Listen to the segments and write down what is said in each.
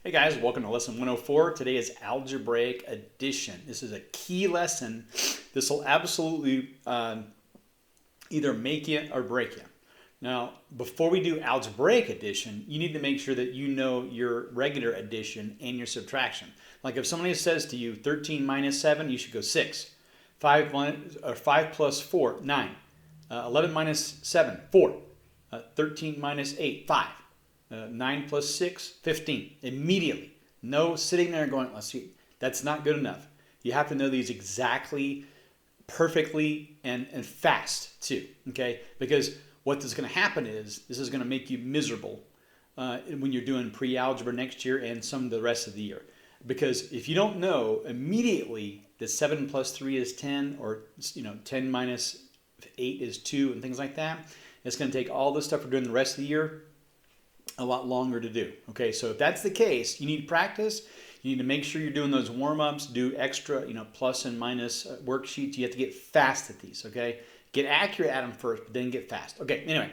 Hey guys, welcome to lesson 104. Today is algebraic addition. This is a key lesson. This will absolutely either make you or break you. Now, before we do algebraic addition, you need to make sure that you know your regular addition and your subtraction. Like if somebody says to you 13 minus 7, you should go 6. 5 plus 4, 9. 11 minus 7, 4. 13 minus 8, 5. 9 plus 6, 15. Immediately. No sitting there going, let's see. That's not good enough. You have to know these exactly, perfectly, and fast too. Okay? Because what is going to happen is this is going to make you miserable when you're doing pre-algebra next year and some of the rest of the year. Because if you don't know immediately that 7 plus 3 is 10, or 10 minus 8 is 2, and things like that, it's going to take all the stuff we're doing the rest of the year a lot longer to do. Okay, so if that's the case, you need practice. You need to make sure you're doing those warm-ups, do extra, plus and minus worksheets. You have to get fast at these, okay? Get accurate at them first, but then get fast. Okay, anyway,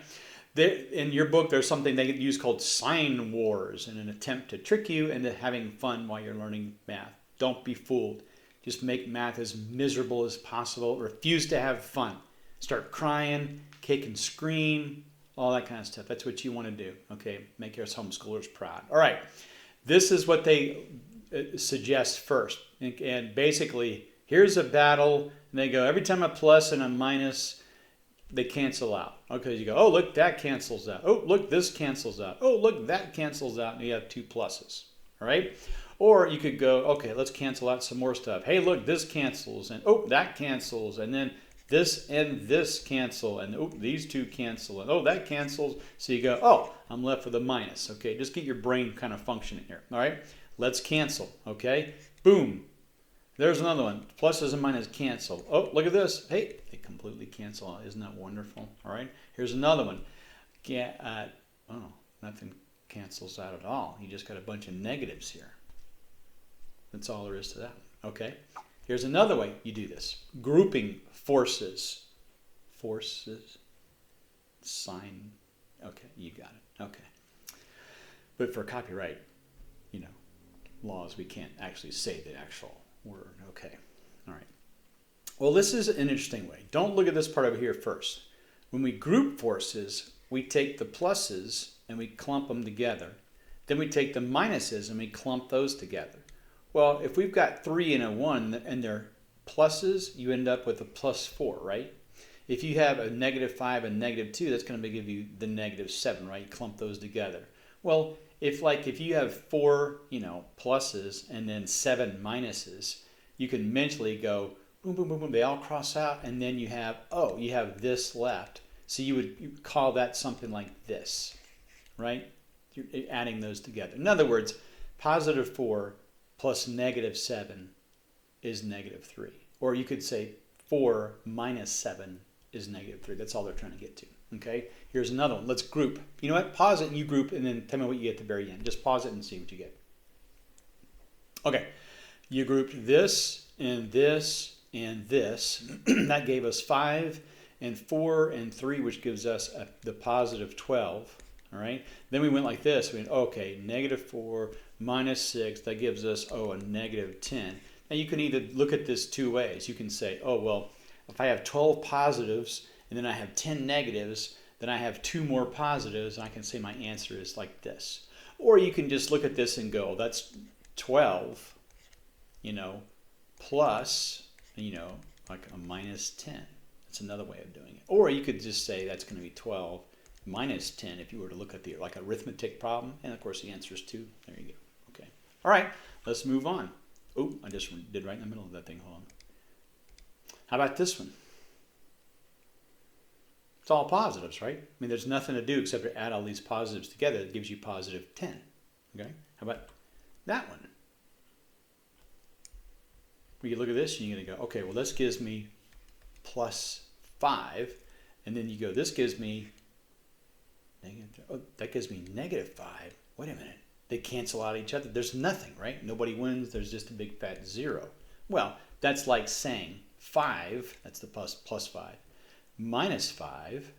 in your book, there's something they use called sign wars in an attempt to trick you into having fun while you're learning math. Don't be fooled. Just make math as miserable as possible. Refuse to have fun. Start crying, kick and scream, all that kind of stuff. That's what you want to do. Okay, make your homeschoolers proud. All right, this is what they suggest first. And basically, here's a battle. And they go, every time a plus and a minus, they cancel out. Okay, you go, oh, look, that cancels out. Oh, look, this cancels out. Oh, look, that cancels out. And you have two pluses. All right? Or you could go, okay, let's cancel out some more stuff. Hey, look, this cancels. And oh, that cancels. And then this and this cancel, and oh, these two cancel, and oh, that cancels. So you go, oh, I'm left with a minus. Okay, just get your brain kind of functioning here. All right, let's cancel. Okay, boom. There's another one. Pluses and minuses cancel. Oh, look at this. Hey, they completely cancel out. Isn't that wonderful? All right, here's another one. Oh, nothing cancels out at all. You just got a bunch of negatives here. That's all there is to that. Okay. Here's another way you do this. Grouping forces. Forces. Sign. Okay, you got it. Okay. But for copyright, laws, we can't actually say the actual word. Okay. All right. Well, this is an interesting way. Don't look at this part over here first. When we group forces, we take the pluses and we clump them together. Then we take the minuses and we clump those together. Well, if we've got 3 and a 1 and they're pluses, you end up with a plus 4, right? If you have a negative 5 and negative 2, that's going to give you the negative 7, right? You clump those together. Well, if you have 4, pluses and then 7 minuses, you can mentally go boom, boom, boom, boom. They all cross out, and then you have this left. So you would call that something like this, right? You're adding those together. In other words, positive 4 plus negative 7 is negative 3. Or you could say 4 minus 7 is negative 3. That's all they're trying to get to. Okay? Here's another one. Let's group. You know what? Pause it and you group, and then tell me what you get at the very end. Just pause it and see what you get. Okay. You grouped this and this and this. That gave us 5 and 4 and 3, which gives us the positive 12. All right. Then we went like this. We went, okay, negative 4 minus 6. That gives us, a negative 10. Now you can either look at this two ways. You can say, oh, well, if I have 12 positives and then I have 10 negatives, then I have 2 more positives, and I can say my answer is like this. Or you can just look at this and go, that's 12, plus, like a minus 10. That's another way of doing it. Or you could just say that's going to be 12 minus 10 if you were to look at the arithmetic problem, and of course the answer is 2. There you go. Okay. All right, let's move on. Oh, I just did right in the middle of that thing. Hold on. How about this one? It's all positives, right? I mean, there's nothing to do except to add all these positives together. That gives you positive 10. Okay. How about that one? Well, you look at this and you're going to go, okay, well, this gives me plus 5, and then you go, this gives me that gives me negative 5. Wait a minute. They cancel out each other. There's nothing, right? Nobody wins. There's just a big fat 0. Well, that's like saying 5, that's the plus 5, minus 5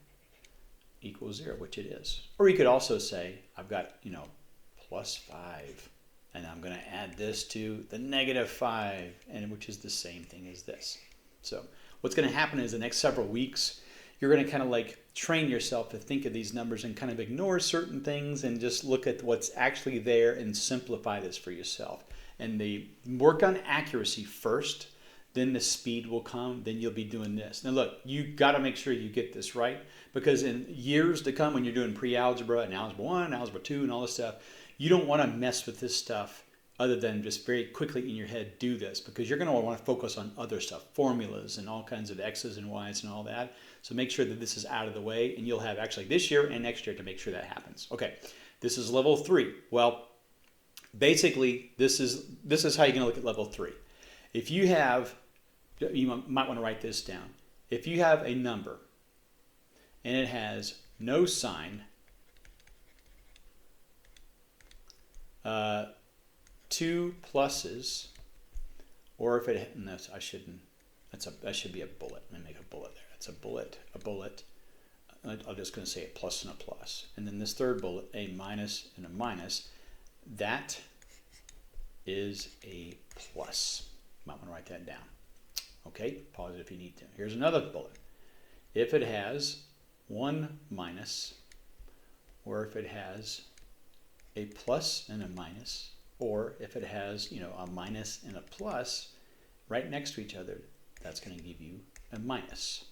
equals 0, which it is. Or you could also say, I've got, plus 5 And I'm going to add this to the -5, and which is the same thing as this. So what's going to happen is the next several weeks, you're going to kind of like train yourself to think of these numbers and kind of ignore certain things and just look at what's actually there and simplify this for yourself. And they work on accuracy first, then the speed will come, then you'll be doing this. Now look, you got to make sure you get this right, because in years to come when you're doing pre-algebra and algebra 1, algebra 2 and all this stuff, you don't want to mess with this stuff other than just very quickly in your head do this, because you're going to want to focus on other stuff, formulas and all kinds of x's and y's and all that. So make sure that this is out of the way, and you'll have actually this year and next year to make sure that happens. Okay, this is level 3. Well, basically this is how you're going to look at level 3. If you have, you might want to write this down. If you have a number and it has no sign, 2 pluses, or if it, no, I shouldn't, that should be a bullet. Let me make a bullet there. It's a bullet. I'm just going to say a plus and a plus. And then this third bullet, a minus and a minus, that is a plus. Might want to write that down. Okay, pause it if you need to. Here's another bullet. If it has 1 minus, or if it has a plus and a minus, or if it has, a minus and a plus right next to each other, that's going to give you a minus.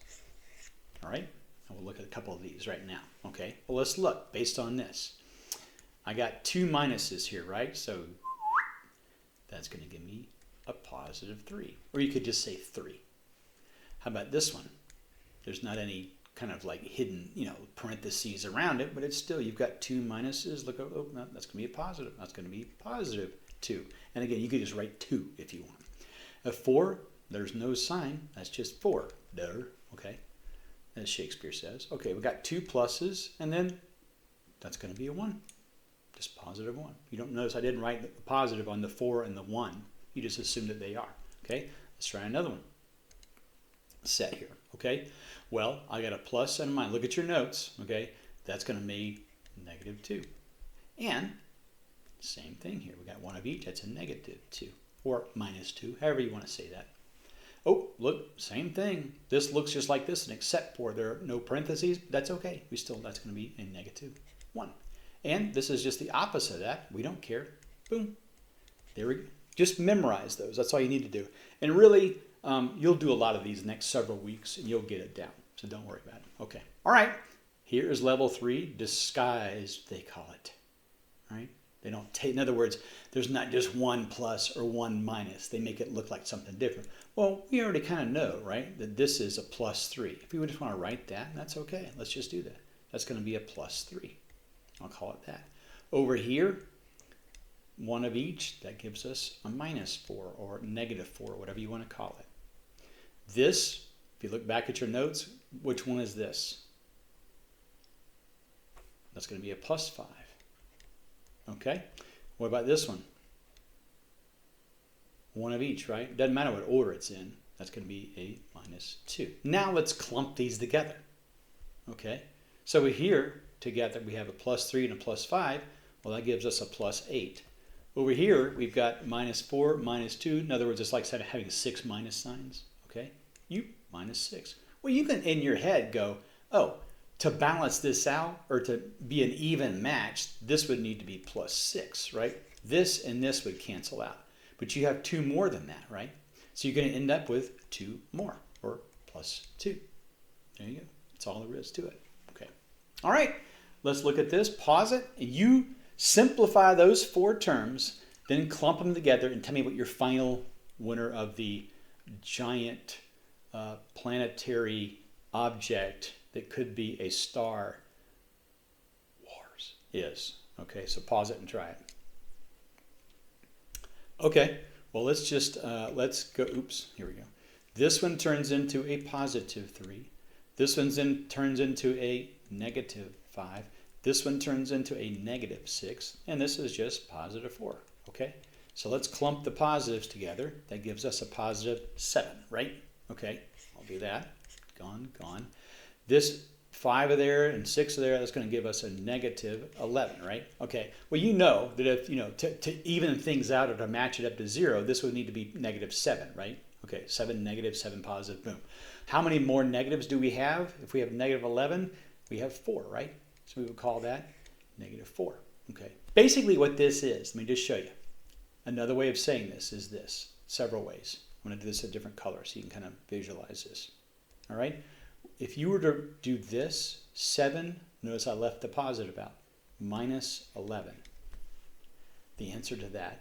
All right, and we'll look at a couple of these right now. Okay, well, let's look based on this. I got 2 minuses here, right? So that's going to give me a positive 3, or you could just say 3. How about this one? There's not any kind of like hidden, parentheses around it, but it's still, you've got 2 minuses. Look, oh, no, that's going to be a positive. That's going to be positive 2. And again, you could just write 2 if you want. A 4, there's no sign. That's just 4. There, okay, as Shakespeare says. Okay, we got 2 pluses, and then that's going to be a 1. Just positive 1. You don't notice I didn't write the positive on the 4 and the 1. You just assume that they are. Okay, let's try another one. Set here. Okay, well, I got a plus and a minus. Look at your notes. Okay, that's going to be -2. And same thing here. We got 1 of each. That's a -2 or -2, however you want to say that. Oh, look, same thing. This looks just like this, and except for there are no parentheses. That's okay. That's going to be a -1. And this is just the opposite of that. We don't care. Boom. There we go. Just memorize those. That's all you need to do. And really, you'll do a lot of these next several weeks, and you'll get it down. So don't worry about it. Okay. All right. Here is level 3, disguised, they call it. All right. They don't take, in other words, there's not just 1 plus or 1 minus. They make it look like something different. Well, we already kind of know, right, that this is a +3. If we just want to write that, that's okay. Let's just do that. That's going to be a +3. I'll call it that. Over here, 1 of each, that gives us a -4 or -4, whatever you want to call it. This, if you look back at your notes, which one is this? That's going to be a +5. Okay, what about this one? 1 of each, right? Doesn't matter what order it's in. That's going to be a -2. Now let's clump these together. Okay, so here together we have a +3 and a +5. Well, that gives us a +8. Over here we've got -4, -2. In other words, it's like having 6 minus signs. Okay, -6. Well, you can in your head go, oh, to balance this out or to be an even match, this would need to be +6, right? This and this would cancel out. But you have 2 more than that, right? So you're going to end up with 2 more, or +2. There you go. That's all there is to it. Okay. All right. Let's look at this. Pause it. And you simplify those 4 terms, then clump them together and tell me what your final winner of the giant planetary object that could be a star wars is. Okay, so pause it and try it. Okay, well, let's just, let's go, oops, here we go. This one turns into a +3. This one turns into a -5. This one turns into a -6. And this is just +4, okay? So let's clump the positives together. That gives us a +7, right? Okay, I'll do that. Gone, gone. This 5 of there and 6 of there, that's going to give us a negative 11, right? Okay, well, you know that if, to even things out or to match it up to 0, this would need to be negative 7, right? Okay, 7 negative, 7 positive, boom. How many more negatives do we have? If we have negative 11, we have 4, right? So we would call that negative 4, okay? Basically what this is, let me just show you. Another way of saying this is this, several ways. I'm going to do this a different color so you can kind of visualize this, all right? If you were to do this, 7, notice I left the positive out, minus 11. The answer to that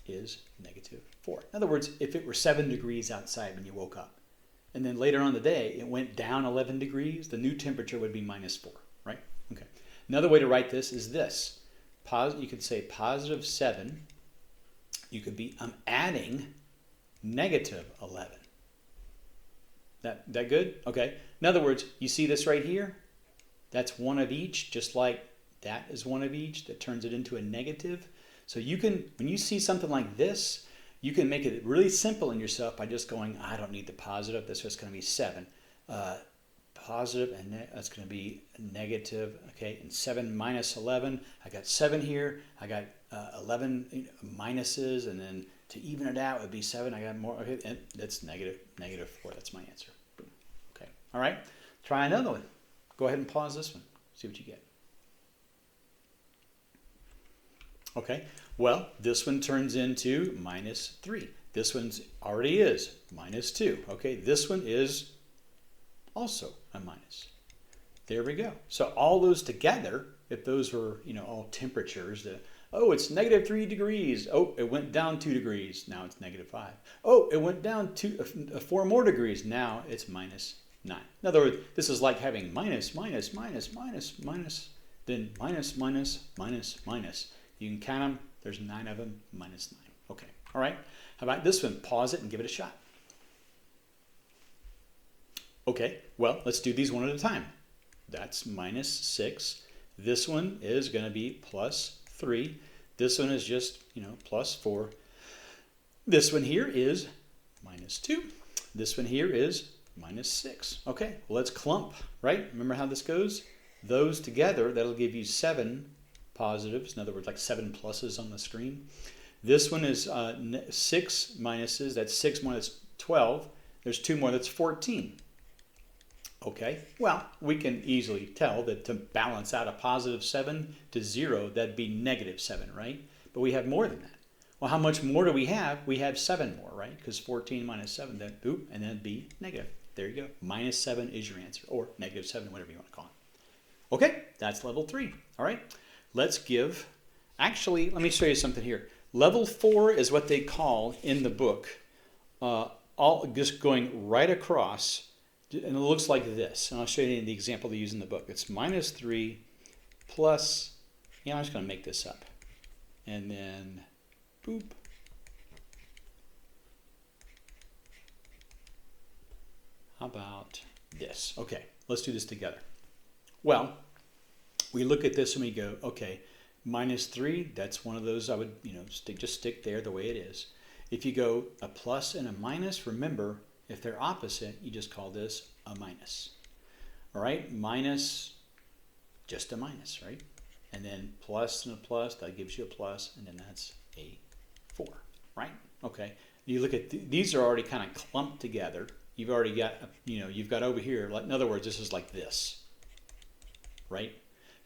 is negative 4. In other words, if it were 7 degrees outside when you woke up, and then later on in the day it went down 11 degrees, the new temperature would be minus 4, right? Okay. Another way to write this is this. You could say positive 7. You could be, I'm adding negative 11. That good? Okay. In other words, you see this right here? That's one of each, just like that is one of each. That turns it into a negative. So you can, when you see something like this, you can make it really simple in yourself by just going, I don't need the positive. This is going to be 7. Positive, and that's going to be negative. Okay, and 7 minus 11. I got 7 here. I got 11 minuses, and then to even it out would be 7. I got more. Okay, and that's negative 4. That's my answer. Boom. Okay. All right. Try another one. Go ahead and pause this one. See what you get. Okay. Well, this one turns into minus 3. This one's already is minus 2. Okay. This one is also a minus. There we go. So all those together, if those were, all temperatures, oh, it's negative 3 degrees. Oh, it went down 2 degrees. Now it's negative 5. Oh, it went down 4 more degrees. Now it's minus 9. In other words, this is like having minus, minus, minus, minus, minus, then minus, minus, minus, minus. You can count them. There's 9 of them, minus 9. Okay. All right. How about this one? Pause it and give it a shot. Okay. Well, let's do these one at a time. That's minus 6. This one is going to be plus 3. This one is just, plus 4. This one here is minus 2. This one here is minus 6. Okay, well, let's clump, right? Remember how this goes? Those together, that'll give you 7 positives. In other words, like 7 pluses on the screen. This one is 6 minuses. That's 6 more, that's 12. There's 2 more, that's 14. Okay, well, we can easily tell that to balance out a positive 7 to 0, that'd be negative 7, right? But we have more than that. Well, how much more do we have? We have 7 more, right? Because 14 minus 7, then boop, and then it'd be negative. There you go. Minus 7 is your answer, or negative 7, whatever you want to call it. Okay, that's level 3. All right, let's give, actually, let me show you something here. Level 4 is what they call in the book, all just going right across. And it looks like this. And I'll show you the example they use in the book. It's minus 3 plus, I'm just going to make this up. And then, boop. How about this? Okay, let's do this together. Well, we look at this and we go, okay, minus 3, that's one of those I would, just stick there the way it is. If you go a plus and a minus, remember, if they're opposite, you just call this a minus. All right, minus, just a minus, right? And then plus and a plus, that gives you a plus, and then that's a 4, right? Okay, you look at, these are already kind of clumped together. You've already got, you've got over here, like, in other words, this is like this, right?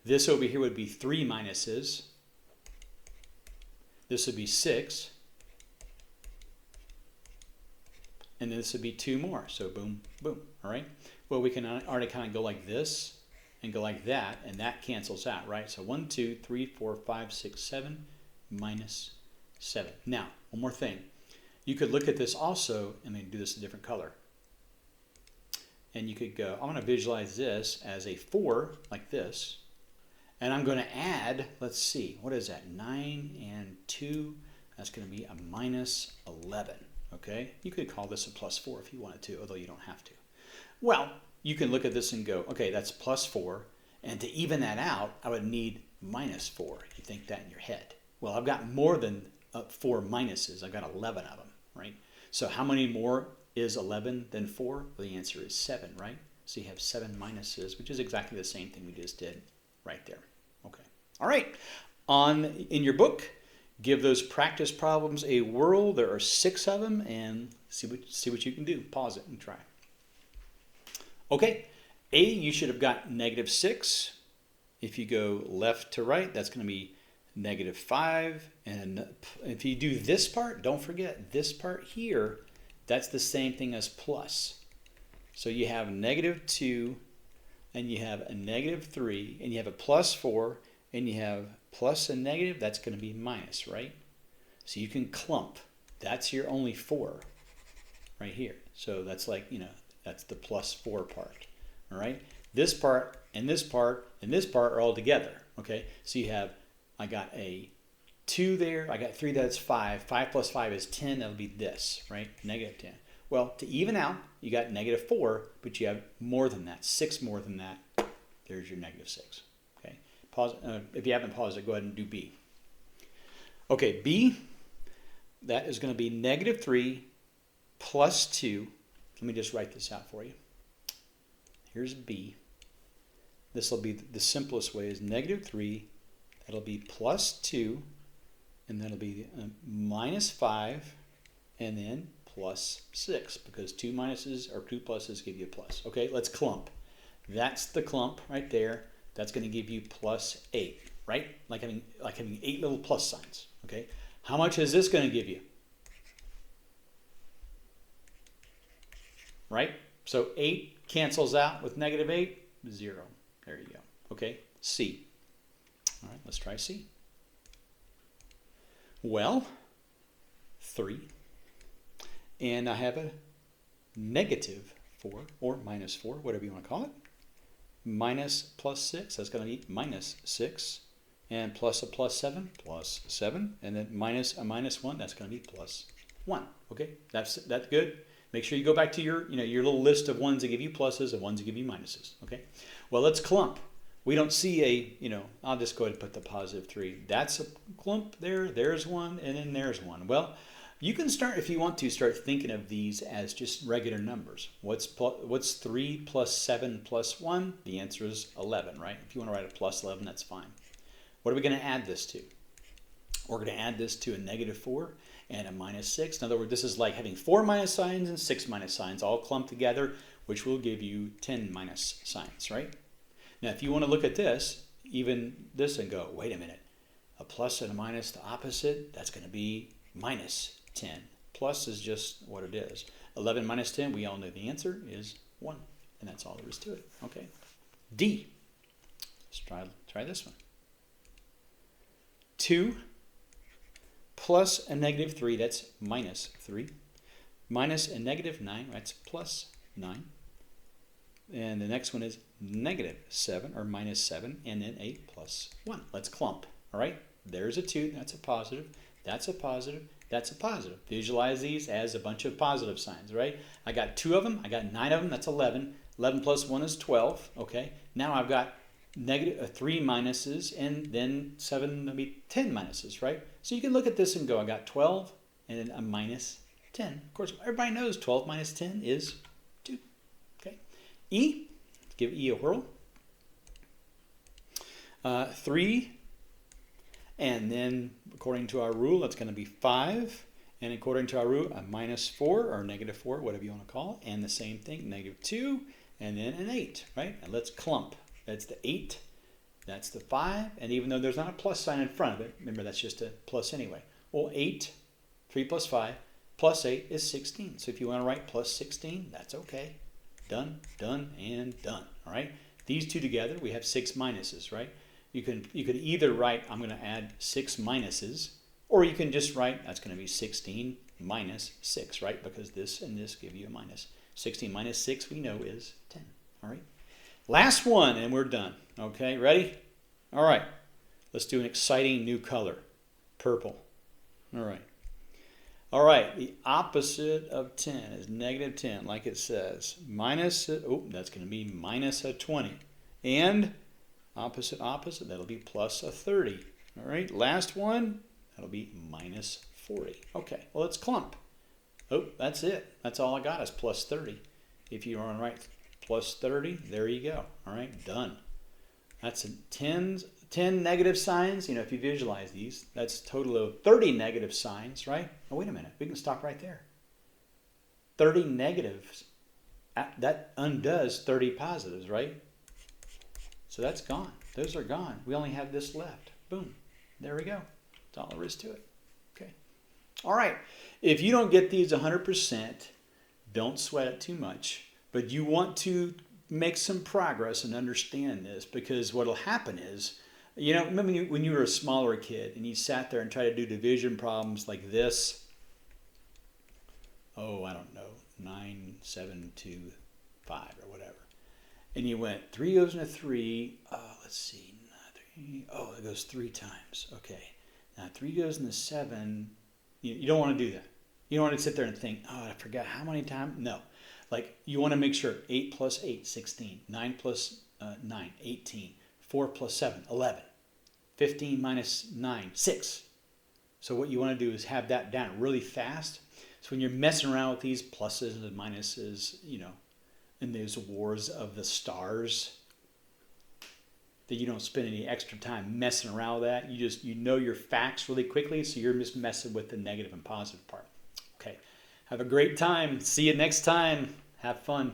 This over here would be 3 minuses. This would be 6. And this would be 2 more. So boom, boom. All right. Well, we can already kind of go like this and go like that, and that cancels out, right? So 1, 2, 3, 4, 5, 6, 7, minus 7. Now, one more thing. You could look at this also, and then do this a different color. And you could go, I'm going to visualize this as a 4, like this. And I'm going to add, let's see, what is that? 9 and 2. That's going to be a minus 11. Okay, you could call this a plus 4 if you wanted to, although you don't have to. Well, you can look at this and go, okay, that's plus 4, and to even that out, I would need minus 4. You think that in your head. Well, I've got more than 4 minuses. I've got 11 of them, right? So how many more is 11 than 4? Well, the answer is 7, right? So you have 7 minuses, which is exactly the same thing we just did right there. Okay. All right. In your book, give those practice problems a whirl. There are 6 of them, and see what you can do. Pause it and try. Okay. A, you should have got -6. If you go left to right, that's going to be -5. And if you do this part, don't forget this part here, that's the same thing as plus. So you have -2, and you have a -3, and you have a +4, and you have plus and negative, that's going to be minus, right? So you can clump. That's your only 4 right here. So that's like, that's the +4 part, all right? This part and this part and this part are all together, okay? So you have, I got a 2 there, I got 3, that's 5. 5 plus 5 is 10, that'll be this, right? -10. Well, to even out, you got -4, but you have more than that, 6 more than that. There's your -6, okay? Pause. If you haven't paused it, go ahead and do B. Okay, B, that is going to be -3 plus 2. Let me just write this out for you. Here's B. This will be the simplest way is -3. That'll be +2, and that'll be -5, and then +6, because 2 minuses or 2 pluses give you a plus. Okay, let's clump. That's the clump right there. That's going to give you +8, right? Like having 8 little plus signs. Okay, how much is this going to give you? Right? So 8 cancels out with -8, 0. There you go. Okay, C. All right, let's try C. Well, 3. And I have a -4 or -4, whatever you want to call it. Minus +6, that's going to be -6. And plus a +7, +7. And then minus a -1, that's going to be +1. Okay, that's good. Make sure you go back to your little list of ones that give you pluses and ones that give you minuses. Okay, well, let's clump. We don't see I'll just go ahead and put the +3. That's a clump there, there's one, and then there's one. Well, you can start, if you want to, start thinking of these as just regular numbers. What's 3 plus 7 plus 1? The answer is 11, right? If you want to write a +11, that's fine. What are we going to add this to? We're going to add this to a -4 and a -6. In other words, this is like having 4 minus signs and 6 minus signs all clumped together, which will give you 10 minus signs, right? Now, if you want to look at this, even this, and go, wait a minute, a plus and a minus, the opposite, that's going to be -10. Plus is just what it is. 11 minus 10, we all know the answer is 1. And that's all there is to it. Okay. D. Let's try this one. 2 plus a -3, that's -3. Minus a -9, that's +9. And the next one is -7 or -7, and then a +1. Let's clump. All right. There's a 2. That's a positive. That's a positive. That's a positive. Visualize these as a bunch of positive signs, right? I got 2 of them. I got 9 of them. That's 11. 11 plus 1 is 12. Okay. Now I've got -3 minuses, and then 7 will be 10 minuses, right? So you can look at this and go, I got 12 and then a -10. Of course, everybody knows 12 minus 10 is 2. Okay. E. Give E a whirl. 3. And then, according to our rule, that's going to be 5. And according to our rule, a -4 or -4, whatever you want to call it. And the same thing, -2, and then an 8, right? And let's clump. That's the 8. That's the 5. And even though there's not a plus sign in front of it, remember that's just a plus anyway. Well, 8, 3 plus 5, plus 8 is 16. So if you want to write +16, that's okay. Done, done, and done. All right? These two together, we have 6 minuses, right? You could either write, I'm going to add 6 minuses, or you can just write, that's going to be 16 minus 6, right? Because this and this give you a minus. 16 minus 6 we know is 10. All right? Last one, and we're done. Okay, ready? All right. Let's do an exciting new color. Purple. All right. All right, the opposite of 10 is -10, like it says. That's going to be minus a 20. And opposite, that'll be plus a 30. All right, last one, that'll be minus 40. Okay, well, let's clump. Oh, that's it. That's all I got is plus 30. If you want to write plus 30. There you go. All right, done. That's 10 negative signs. You know, if you visualize these, that's a total of 30 negative signs, right? Oh, wait a minute. We can stop right there. 30 negatives. That undoes 30 positives, right? So that's gone. Those are gone. We only have this left. Boom. There we go. That's all there is to it. Okay. All right. If you don't get these 100%, don't sweat it too much. But you want to make some progress and understand this, because what will happen is, you know, remember when you were a smaller kid and you sat there and tried to do division problems like this? Oh, I don't know, 9, 7, 2, 5 or whatever. And you went, 3 goes into 3. Let's see, 3. Oh, it goes 3 times. Okay. Now 3 goes into 7. You don't want to do that. You don't want to sit there and think, oh, I forgot how many times. No. Like, you want to make sure 8 plus 8, 16. 9 plus 9, 18. 4 plus 7, 11. 15 minus 9, 6. So what you want to do is have that down really fast. So when you're messing around with these pluses and minuses, you know, in those wars of the stars, that you don't spend any extra time messing around with that. You know your facts really quickly, so you're just messing with the negative and positive part. Okay. Have a great time. See you next time. Have fun.